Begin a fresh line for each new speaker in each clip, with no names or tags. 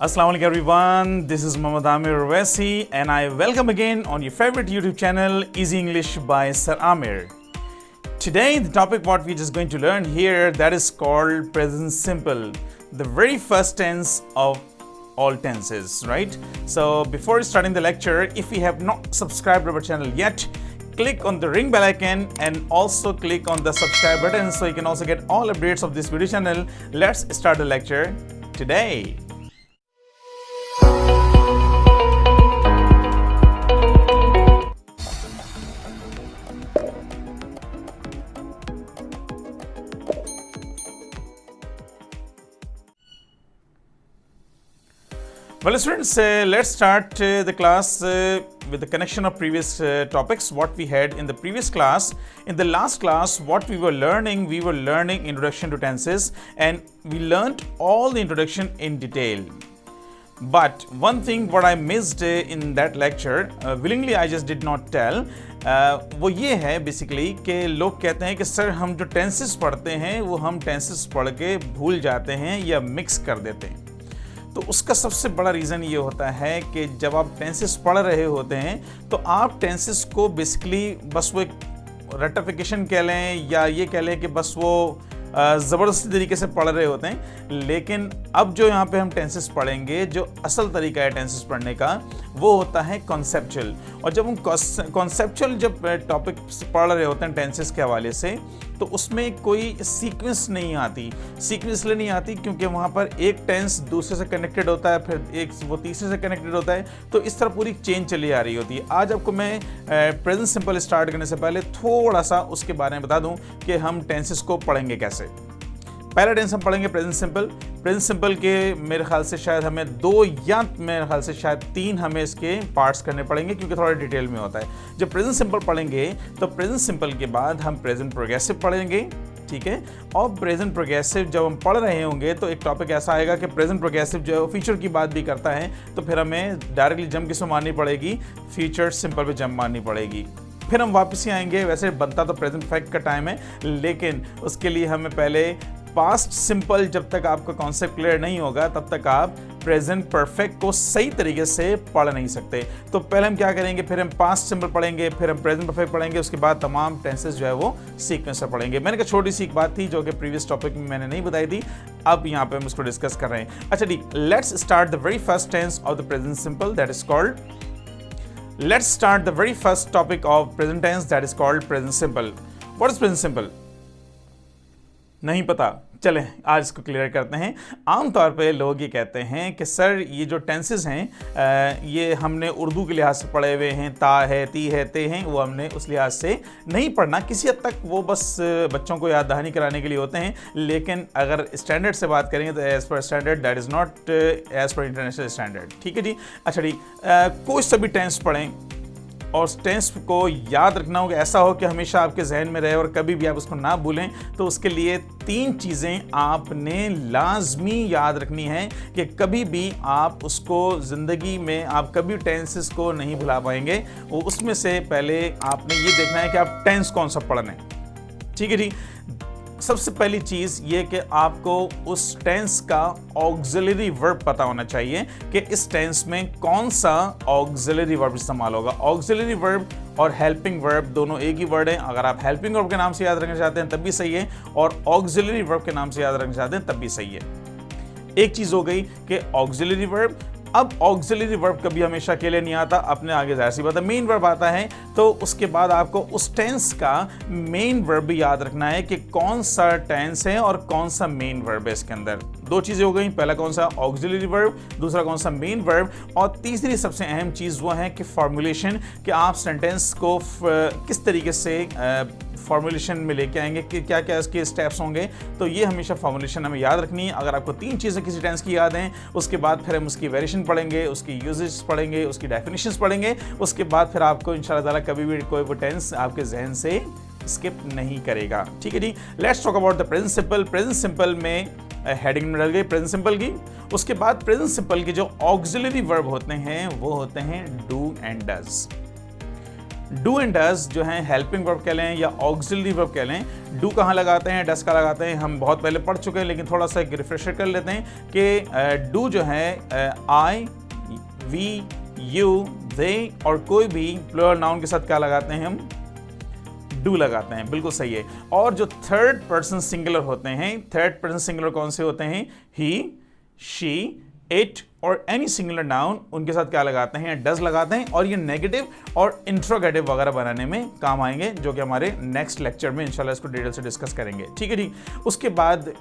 Assalamu alaikum everyone, this is Mohammad Amir Owaisi and I welcome again on your favorite YouTube channel Easy English by Sir Amir. Today the topic what we're just going to learn here, that is called present simple, the very first tense of all tenses, right? So before starting the lecture, if you have not subscribed to our channel yet, click on the ring bell icon and also click on the subscribe button so you can also get all updates of this video channel. Let's start the lecture today. Well students, let's start the class with the connection of previous topics what we had in the previous class. In the last class what we were learning introduction to tenses and we learned all the introduction in detail. But one thing what I missed in that lecture, willingly I just did not tell, वो ये है basically कि लोग कहते हैं कि sir हम जो टेंसेस पढ़ते हैं वो हम टेंसेस पढ़ के भूल जाते हैं या मिक्स कर देते हैं। तो उसका सबसे बड़ा रीज़न ये होता है कि जब आप टेंसेस पढ़ रहे होते हैं तो आप टेंसेस को बेसिकली बस वो एक रेटिफिकेशन कह लें या ये कह लें कि बस वो ज़बरदस्ती तरीके से पढ़ रहे होते हैं। लेकिन अब जो यहाँ पे हम टेंसेस पढ़ेंगे, जो असल तरीका है टेंसेस पढ़ने का वो होता है कॉन्सेप्चुअल। और जब हम कॉन्सेप्चुअल जब टॉपिक पढ़ रहे होते हैं टेंसेस के हवाले से तो उसमें कोई सीक्वेंस नहीं आती। सीक्वेंस इसलिए नहीं आती क्योंकि वहाँ पर एक टेंस दूसरे से कनेक्टेड होता है, फिर एक वो तीसरे से कनेक्टेड होता है, तो इस तरह पूरी चेन चली आ रही होती है। आज आपको मैं प्रेजेंट सिंपल स्टार्ट करने से पहले थोड़ा सा उसके बारे में बता दूं कि हम टेंसेस को पढ़ेंगे कैसे। पहला टेंस हम पढ़ेंगे प्रेजेंट सिंपल। प्रेजेंट सिंपल के मेरे ख्याल से शायद हमें 2 या मेरे ख्याल से शायद 3 हमें इसके पार्ट्स करने पड़ेंगे क्योंकि थोड़ा डिटेल में होता है। जब प्रेजेंट सिंपल पढ़ेंगे तो प्रेजेंट सिंपल के बाद हम प्रेजेंट प्रोग्रेसिव पढ़ेंगे, ठीक है। और प्रेजेंट प्रोग्रेसिव जब हम पढ़ रहे होंगे तो एक टॉपिक ऐसा आएगा कि प्रेजेंट प्रोग्रेसिव जो है फ्यूचर की बात भी करता है, तो फिर हमें डायरेक्टली जंप किस में मारनी पड़ेगी, फ्यूचर सिंपल पे जंप मारनी पड़ेगी। फिर हम वापस ही आएंगे। वैसे बनता तो प्रेजेंट परफेक्ट का टाइम है, लेकिन उसके लिए हमें पहले पास्ट सिंपल, जब तक आपका कॉन्सेप्ट क्लियर नहीं होगा तब तक आप प्रेजेंट परफेक्ट को सही तरीके से पढ़ नहीं सकते। तो पहले हम क्या करेंगे, फिर हम पास्ट सिंपल पढ़ेंगे, फिर हम प्रेजेंट परफेक्ट पढ़ेंगे, उसके बाद तमाम टेंसेस जो है वो सीक्वेंस में पढ़ेंगे। मैंने कहा छोटी सी एक बात थी जो कि प्रीवियस टॉपिक में मैंने नहीं बताई थी, अब यहाँ पे हम इसको डिस्कस कर रहे हैं। अच्छा ठीक, let's start the very first tense of the present simple, that is called, let's start the very first topic of present tense, that is called present simple. What is present simple? नहीं पता, चलें आज इसको clear करते हैं। आमतौर पे लोग ये कहते हैं कि सर ये जो टेंसेस हैं ये हमने उर्दू के लिहाज से पढ़े हुए हैं, ता है, ती है, ते हैं, वो हमने उस लिहाज से नहीं पढ़ना। किसी हद तक वो बस बच्चों को याद दहानी कराने के लिए होते हैं, लेकिन अगर स्टैंडर्ड से बात करेंगे तो as per standard, that is not as per international standard, ठीक है जी। अच्छा ठीक, कोई सभी टेंस पढ़ें और टेंस को याद रखना होगा, ऐसा हो कि हमेशा आपके जहन में रहे और कभी भी आप उसको ना भूलें। तो उसके लिए 3 चीज़ें आपने लाजमी याद रखनी है कि कभी भी आप उसको ज़िंदगी में आप कभी टेंसेस को नहीं भुला पाएंगे। वो उसमें से पहले आपने ये देखना है कि आप टेंस कौन सा पढ़ना है, ठीक है जी। सबसे पहली चीज़ ये कि आपको उस टेंस का ऑक्सिलरी वर्ब पता होना चाहिए कि इस टेंस में कौन सा ऑक्सिलरी वर्ब इस्तेमाल होगा। ऑक्सिलरी वर्ब और हेल्पिंग वर्ब दोनों एक ही वर्ड हैं। अगर आप हेल्पिंग वर्ब के नाम से याद रखना चाहते हैं तब भी सही है, और ऑक्सिलरी वर्ब के नाम से याद रखना चाहते हैं तब भी सही है। एक चीज़ हो गई कि ऑक्सिलरी वर्ब। अब ऑक्सिलरी वर्ब कभी हमेशा अकेले नहीं आता, अपने आगे जाहिर सी बात है मेन वर्ब आता है, तो उसके बाद आपको उस टेंस का मेन वर्ब भी याद रखना है कि कौन सा टेंस है और कौन सा मेन वर्ब है इसके अंदर। 2 चीज़ें हो गई, पहला कौन सा ऑक्सिलरी वर्ब, दूसरा कौन सा मेन वर्ब, और तीसरी सबसे अहम चीज़ वो है कि फॉर्मुलेशन, कि आप सेंटेंस को किस तरीके से फॉर्मुलेशन में लेके आएंगे कि क्या क्या इसके स्टेप्स होंगे। तो ये हमेशा फॉर्मुलेशन हमें याद रखनी है। अगर आपको 3 चीज़ें किसी टेंस की याद हैं, उसके बाद फिर हम उसकी वेरिएशन पढ़ेंगे, उसकी यूजेज पढ़ेंगे, उसकी डेफिनेशंस पढ़ेंगे, उसके बाद फिर आपको इंशाल्लाह ताला कभी भी कोई वो टेंस आपके जहन से स्किप नहीं करेगा, ठीक है जी। Let's talk about the present simple. Present simple में हेडिंग में डल गई प्रेजेंट सिंपल की। उसके बाद प्रेजेंट सिंपल के जो ऑक्सिलरी वर्ब होते हैं वो होते हैं do and does. Do and does जो है हेल्पिंग वर्ब कह लें या ऑक्सिलरी वर्ब कह लें। डू कहाँ लगाते हैं, डज का लगाते हैं, हम बहुत पहले पढ़ चुके हैं, लेकिन थोड़ा सा एक रिफ्रेशर कर लेते हैं कि डू जो है आई, वी, यू, दे और कोई भी प्लूरल नाउन के साथ क्या लगाते हैं, हम डू लगाते हैं। बिल्कुल सही है। और जो थर्ड पर्सन सिंगुलर होते हैं, थर्ड पर्सन सिंगुलर कौन से होते हैं, ही, शी, इट और एनी सिंगुलर नाउन, उनके साथ क्या लगाते हैं, डज लगाते हैं। और ये नेगेटिव और इंट्रोगेटिव वगैरह बनाने में काम आएंगे, जो कि हमारे नेक्स्ट लेक्चर में इंशाल्लाह इसको डिटेल से डिस्कस करेंगे। ठीक है ठीक। उसके बाद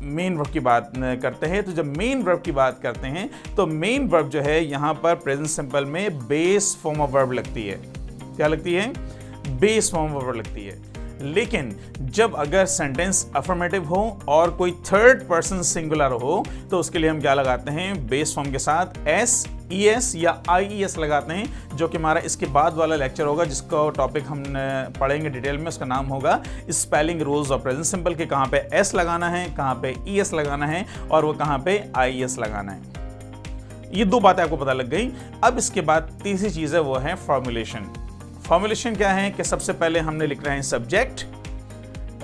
मेन वर्ब की बात करते हैं। तो जब मेन वर्ब की बात करते हैं तो मेन वर्ब जो है यहाँ पर प्रेजेंट सिंपल में बेस फॉर्म ऑफ वर्ब लगती है। क्या लगती है, बेस फॉर्म ऑफ वर्ब लगती है। लेकिन जब अगर सेंटेंस अफर्मेटिव हो और कोई थर्ड पर्सन सिंगुलर हो तो उसके लिए हम क्या लगाते हैं, बेस फॉर्म के साथ एस, ई एस या आई ई एस लगाते हैं, जो कि हमारा इसके बाद वाला लेक्चर होगा जिसका टॉपिक हम पढ़ेंगे डिटेल में। उसका नाम होगा spelling rules of present simple के कहाँ पे एस लगाना है, कहाँ पे ई एस लगाना है और वो कहाँ पे आई एस लगाना है। ये दो बातें आपको पता लग गई। अब इसके बाद तीसरी चीज़ है वो है फॉर्मुलेशन। फॉर्मुलेशन क्या है कि सबसे पहले हमने लिखना है subject,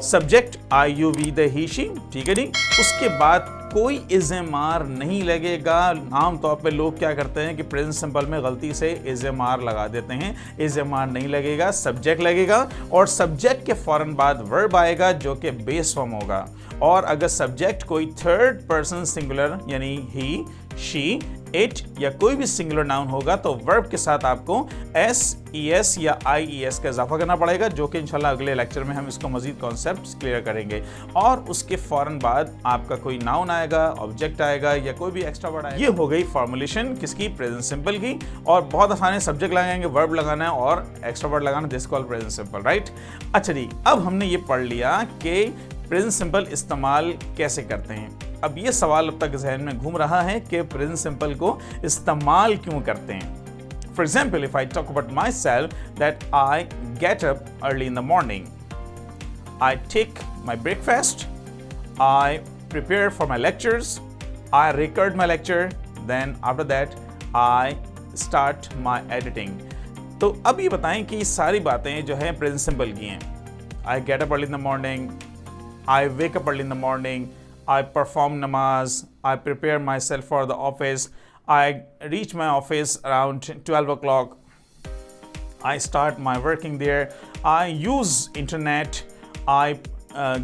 subject I, you, we, they, he, she. ठीक है जी। उसके बाद कोई इज़ेमार नहीं लगेगा। आमतौर पे लोग क्या करते हैं कि प्रेजेंट सिंपल में गलती से इज़ेमार लगा देते हैं। इज़ेमार नहीं लगेगा, सब्जेक्ट लगेगा और सब्जेक्ट के फौरन बाद वर्ब आएगा जो कि बेस फॉर्म होगा। और अगर सब्जेक्ट कोई थर्ड पर्सन सिंगुलर यानी ही, शी, इट या कोई भी सिंगुलर नाउन होगा तो वर्ब के साथ आपको एस, ई एस या आई ई एस का इजाफा करना पड़ेगा, जो कि इंशाल्लाह अगले लेक्चर में हम इसको मजीद कॉन्सेप्ट क्लियर करेंगे। और उसके फौरन बाद आपका कोई नाउन आएगा, ऑब्जेक्ट आएगा या कोई भी एक्स्ट्रा वर्ड आएगा। ये हो गई फॉर्मुलेशन किसकी, प्रेजेंट सिंपल की। और बहुत आसान है, सब्जेक्ट लगाएंगे, वर्ब लगाना है और एक्स्ट्रा वर्ड लगाना, this called present simple, right. अच्छा जी, अब हमने ये पढ़ लिया कि प्रेजेंट सिंपल इस्तेमाल कैसे करते हैं। अब ये सवाल अब तक जहन में घूम रहा है कि प्रेजेंट सिंपल को इस्तेमाल क्यों करते हैं। For example, if I talk about my self that I get up early in the morning, I take my breakfast, I prepare for my lectures, I record my lecture, then after that I start my editing. तो अब ये बताएं कि ये सारी बातें जो है प्रेजेंट सिंपल की हैं। आई get up early in the morning, I wake up early in the morning, I perform namaz, I prepare myself for the office, I reach my office around 12 o'clock, I start my working there, I use internet, I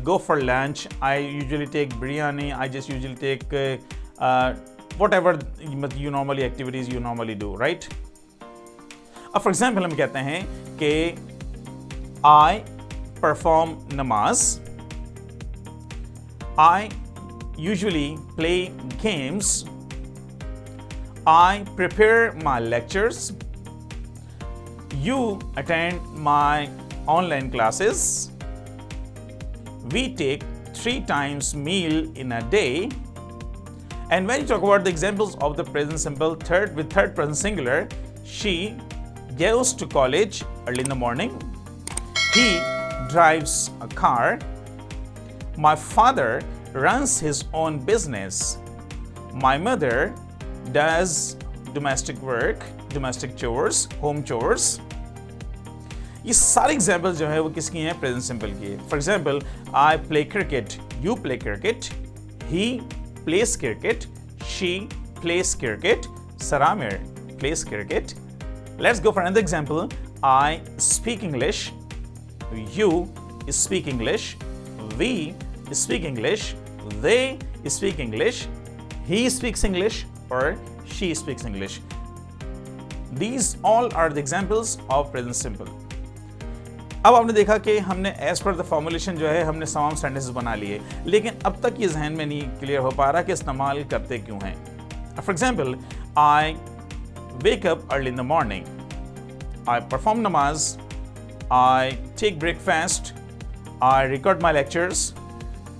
go for lunch, I usually take biryani, I just usually take whatever you normally activities you normally do, right? अब for example हम कहते हैं कि I perform namaz, I usually play games, I prepare my lectures, you attend my online classes, we take 3 times meal in a day. And when you talk about the examples of the present simple with third person singular, she goes to college early in the morning, he drives a car, my father runs his own business, my mother does domestic work, domestic chores, home chores. ये सारे example जो है वो किसकी हैं, present simple की है। For example, I play cricket, you play cricket, he plays cricket, she plays cricket, सरामिर plays cricket. Let's go for another example, I speak English, you speak English, we speak English, they speak English, he speaks English or she speaks English. These all are the examples of present simple. अब आपने देखा कि हमने as per the formulation जो है हमने तमाम sentences बना लिए, लेकिन अब तक ये जहन में नहीं क्लियर हो पा रहा कि इस्तेमाल करते क्यों हैं। For example, I wake up early in the morning, I perform namaz, I take breakfast, I record my lectures,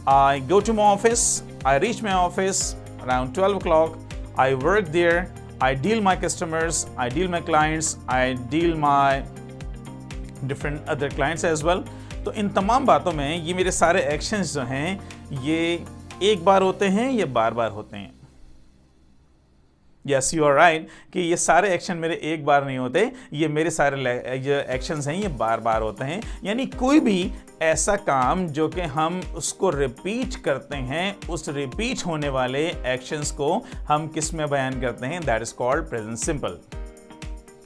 I go to my office, I reach my office around 12 o'clock, I work there, I deal my customers, I deal my clients, I deal my different other clients as well. तो इन तमाम बातों में ये मेरे सारे actions जो हैं ये एक बार होते हैं या बार बार होते हैं। यस यू आर राइट कि ये सारे एक्शन मेरे एक बार नहीं होते, ये मेरे सारे जो एक्शंस हैं ये बार बार होते हैं। यानी कोई भी ऐसा काम जो कि हम उसको रिपीट करते हैं, उस रिपीट होने वाले एक्शंस को हम किस में बयान करते हैं? That is called present simple.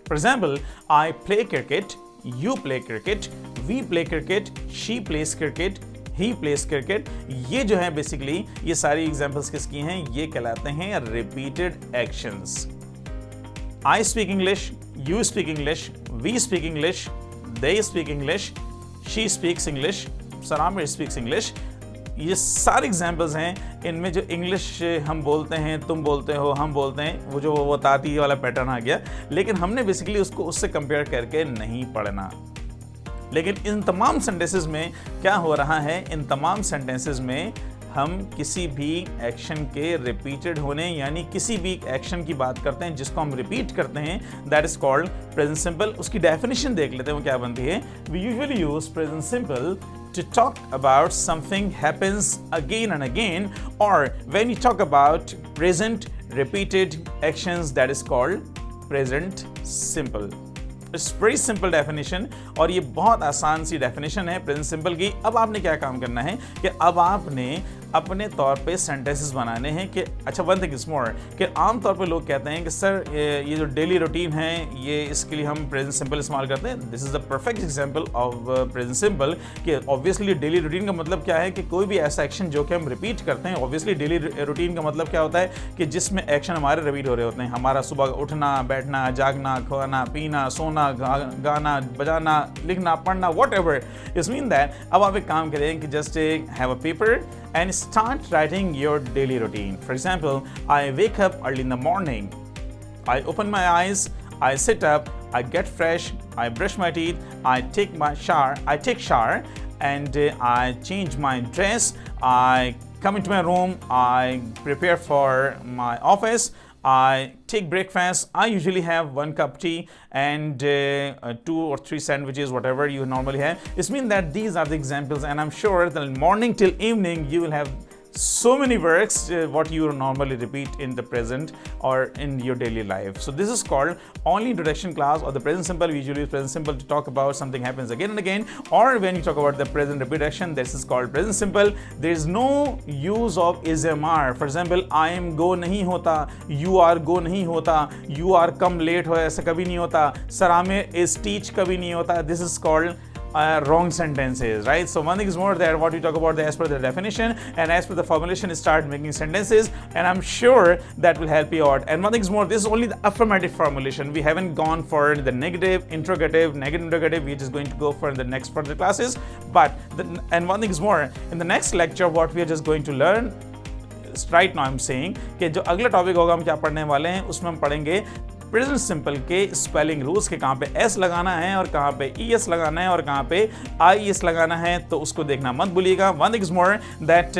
For example, I play cricket, you play cricket, we play cricket, she plays cricket, he plays cricket। ये जो है बेसिकली ये सारी एग्जांपल्स किसकी हैं? ये कहलाते हैं repeated actions. I speak English, you speak English, we speak English, they speak English, she speaks English, Saramir speaks English। ये सारे एग्जाम्पल्स हैं। इनमें जो इंग्लिश हम बोलते हैं, तुम बोलते हो, हम बोलते हैं, वो जो वो ताती वाला पैटर्न आ गया, लेकिन हमने बेसिकली उसको उससे कंपेयर करके नहीं पढ़ना। लेकिन इन तमाम सेंटेंसेस में क्या हो रहा है? इन तमाम सेंटेंसेस में हम किसी भी एक्शन के रिपीटेड होने यानी किसी भी एक्शन की बात करते हैं जिसको हम रिपीट करते हैं, that is called present simple. उसकी डेफिनेशन देख लेते हैं वो क्या बनती है। We usually use present simple to talk about something happens again and again, or when you talk about present repeated actions, that is called present simple। It's very simple definition और ये बहुत आसान सी डेफिनेशन है present simple की। अब आपने क्या काम करना है कि अब आपने अपने तौर पे सेंटेंसेस बनाने हैं कि अच्छा, वन थिंग इज मोर कि आम तौर पे लोग कहते हैं कि सर ये जो डेली रूटीन है ये इसके लिए हम प्रेजेंट सिंपल इस्तेमाल करते हैं। This is the perfect example of present simple कि ऑब्वियसली डेली रूटीन का मतलब क्या है कि कोई भी ऐसा एक्शन जो कि हम रिपीट करते हैं। ऑब्वियसली डेली रूटीन का मतलब क्या होता है कि जिसमें एक्शन हमारे रिपीट हो रहे होते हैं। हमारा सुबह उठना, बैठना, जागना, खाना पीना, सोना, गाना बजाना, लिखना, पढ़ना, what ever is mean that. अब आप एक काम करें कि just have a paper and start writing your daily routine. For example, I wake up early in the morning, I open my eyes, I sit up, I get fresh, I brush my teeth, I take shower and I change my dress, I come into my room, I prepare for my office, I take breakfast. I usually have 1 cup tea and 2 or 3 sandwiches, whatever you normally have. This means that these are the examples, and I'm sure that morning till evening you will have so many works what you normally repeat in the present or in your daily life. So this is called only introduction class or the present simple. We usually use present simple to talk about something happens again and again, or when you talk about the present repeat action, this is called present simple. There is no use of is am-are. For example, I am go नहीं होता, you are go नहीं होता, you are come late हो ऐसा कभी नहीं होता, Saramir is teach कभी नहीं होता। This is called wrong sentences, right? So one thing is more that what we talk about as per the definition and as per the formulation, start making sentences, and I'm sure that will help you out. And one thing is more, this is only the affirmative formulation. We haven't gone for the negative, interrogative, negative interrogative, which is going to go for in the next further classes. But and one thing is more, in the next lecture what we are just going to learn right now, I'm saying कि जो अगला topic होगा हम क्या पढ़ने वाले हैं, उसमें हम पढ़ेंगे प्रेजेंट सिंपल के स्पेलिंग रूल्स के कहाँ पे एस लगाना है और कहाँ पे ई एस लगाना है और कहाँ पे आई एस लगाना है, तो उसको देखना मत भूलिएगा। One thing is more that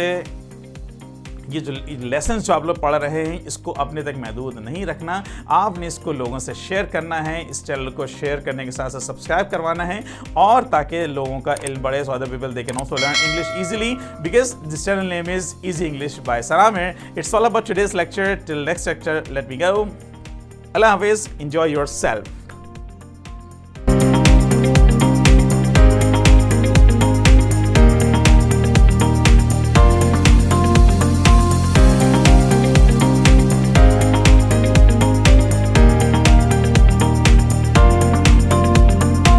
ये जो लेसन जो आप लोग पढ़ रहे हैं इसको अपने तक महदूद नहीं रखना, आपने इसको लोगों से शेयर करना है। इस चैनल को शेयर करने के साथ साथ सब्सक्राइब करवाना है, और ताकि लोगों का इल्म बढ़े, so other people they can also learn English easily, because this channel name is easy English by Saramir। It's all about today's lecture. Till next lecture, let me go. Allah Hafiz, enjoy yourself.